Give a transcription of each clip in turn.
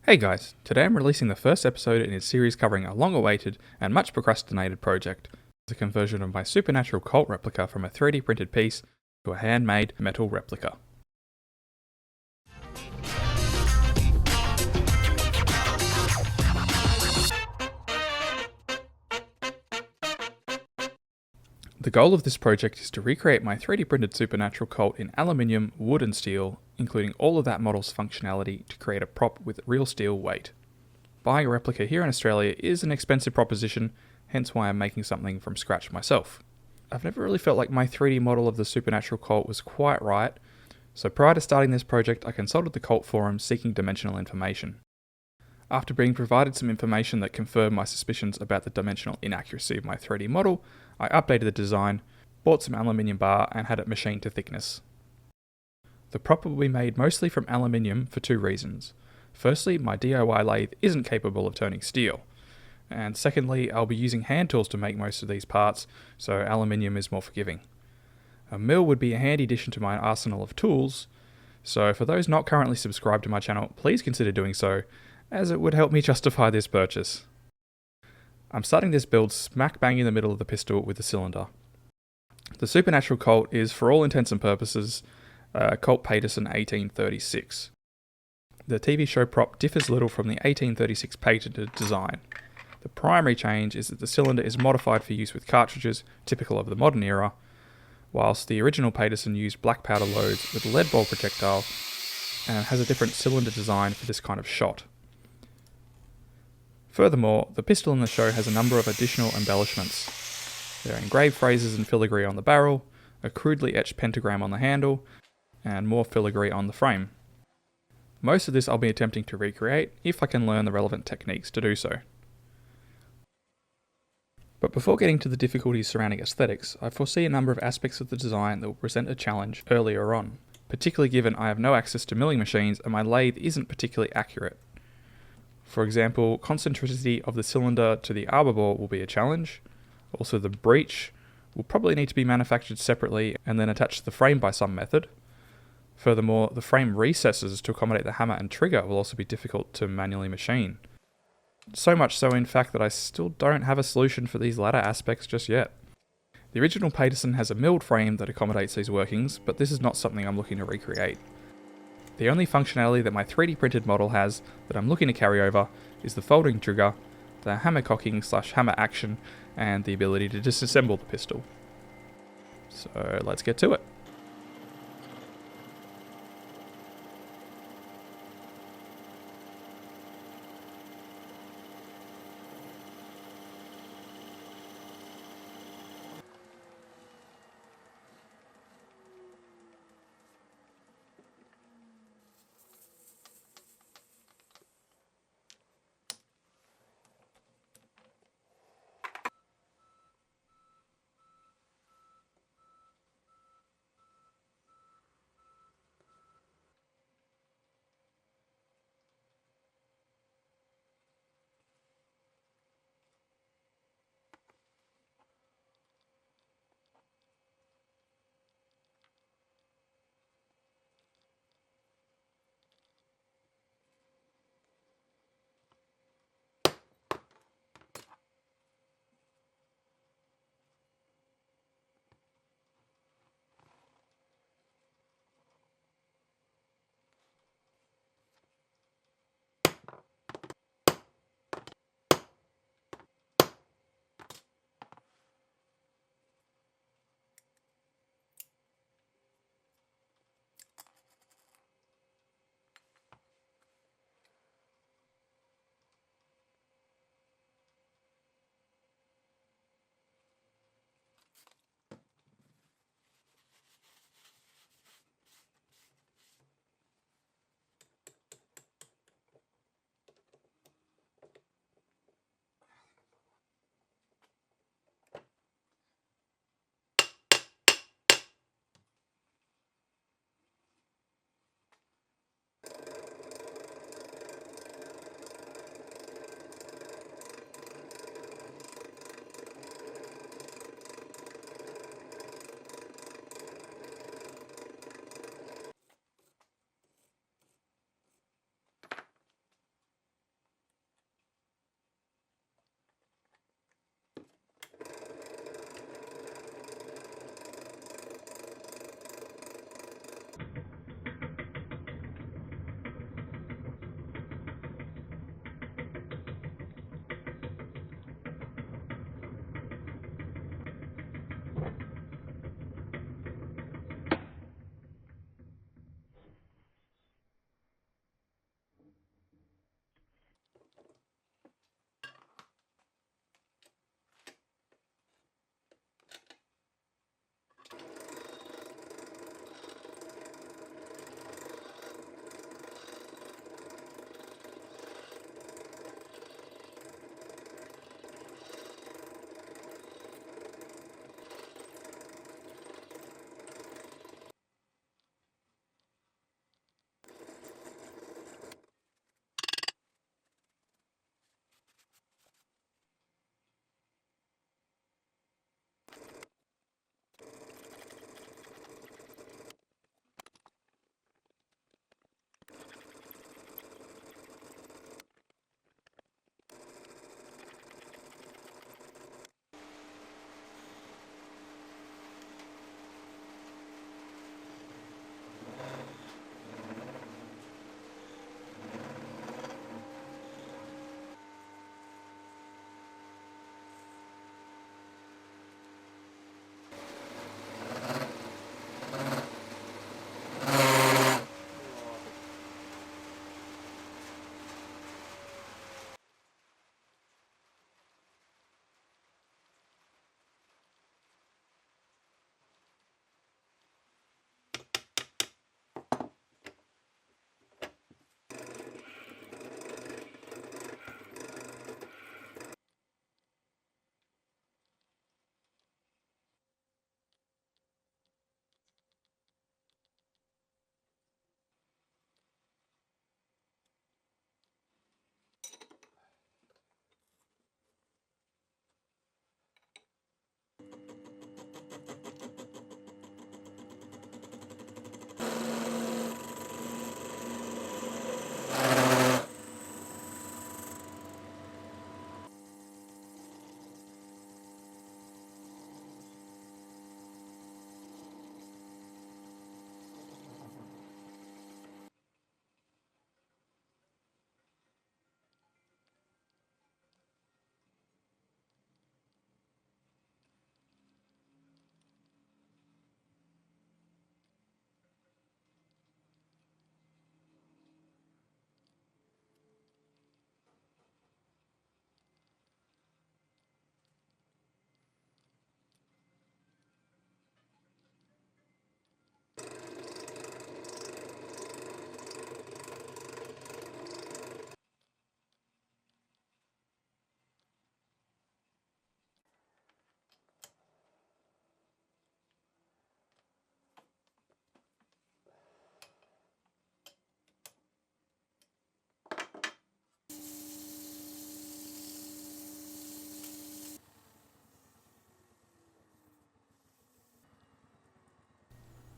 Hey guys, today I'm releasing the first episode in a series covering a long-awaited and much procrastinated project, the conversion of my Supernatural Colt replica from a 3D printed piece to a handmade metal replica. The goal of this project is to recreate my 3D printed Supernatural Colt in aluminium, wood and steel, including all of that model's functionality to create a prop with real steel weight. Buying a replica here in Australia is an expensive proposition, hence why I'm making something from scratch myself. I've never really felt like my 3D model of the Supernatural Colt was quite right, so prior to starting this project I consulted the Colt forum seeking dimensional information. After being provided some information that confirmed my suspicions about the dimensional inaccuracy of my 3D model, I updated the design, bought some aluminium bar and had it machined to thickness. The prop will be made mostly from aluminium for two reasons. Firstly, my DIY lathe isn't capable of turning steel, and secondly, I'll be using hand tools to make most of these parts, so aluminium is more forgiving. A mill would be a handy addition to my arsenal of tools, so for those not currently subscribed to my channel, please consider doing so, as it would help me justify this purchase. I'm starting this build smack bang in the middle of the pistol with the cylinder. The Supernatural Colt is, for all intents and purposes, Colt Paterson 1836. The TV show prop differs little from the 1836 patented design. The primary change is that the cylinder is modified for use with cartridges, typical of the modern era, whilst the original Paterson used black powder loads with a lead ball projectile and has a different cylinder design for this kind of shot. Furthermore, the pistol in the show has a number of additional embellishments. There are engraved phrases and filigree on the barrel, a crudely etched pentagram on the handle, and more filigree on the frame. Most of this I'll be attempting to recreate, if I can learn the relevant techniques to do so. But before getting to the difficulties surrounding aesthetics, I foresee a number of aspects of the design that will present a challenge earlier on, particularly given I have no access to milling machines and my lathe isn't particularly accurate. For example, concentricity of the cylinder to the arbor bore will be a challenge. Also, the breech will probably need to be manufactured separately and then attached to the frame by some method. Furthermore, the frame recesses to accommodate the hammer and trigger will also be difficult to manually machine. So much so, in fact, that I still don't have a solution for these latter aspects just yet. The original Paterson has a milled frame that accommodates these workings, but this is not something I'm looking to recreate. The only functionality that my 3D printed model has that I'm looking to carry over is the folding trigger, the hammer cocking / hammer action, and the ability to disassemble the pistol. So let's get to it.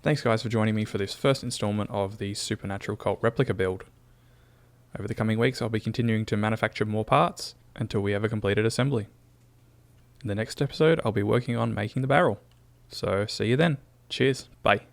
Thanks guys for joining me for this first installment of the Supernatural Colt replica build. Over the coming weeks I'll be continuing to manufacture more parts until we have a completed assembly. In the next episode I'll be working on making the barrel. So see you then. Cheers. Bye.